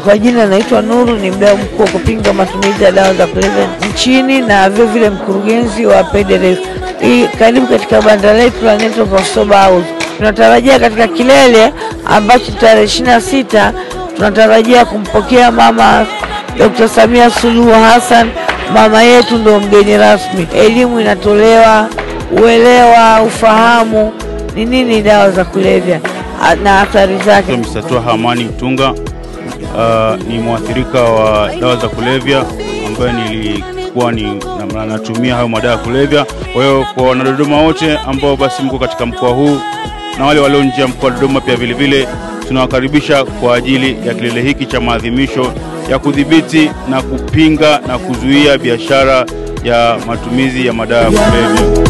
Kwa jina naitwa Nuru, ni mdau mkuu wa kupinga matumizi ya dawa za kulevya nchini na vile vile mkurugenzi wa PEDEREF. Karibu katika banda letu la Neto Sober House. Tunatarajia katika kilele ambacho tarehe 26 tunatarajia kumpokea Mama Dr. Samia Suluhu Hassan. Mama yetu ndio mgeni rasmi. Elimu inatolewa, uelewa, ufahamu ni nini dawa za kulevya na athari zake. Mr. Twaha Amani Mtunga ni mwathirika wa dawa za kulevya ambaye nilikuwa natumia hayo madawa ya kulevya. Kwa hiyo kwa wanadodoma wote ambao basi mko katika mkoa huu na wale walio nje ya mkoa wa Dodoma pia vile vile tunawakaribisha kwa ajili ya kilele hiki cha maadhimisho ya kudhibiti na kupinga na kuzuia biashara ya matumizi ya madawa ya kulevya.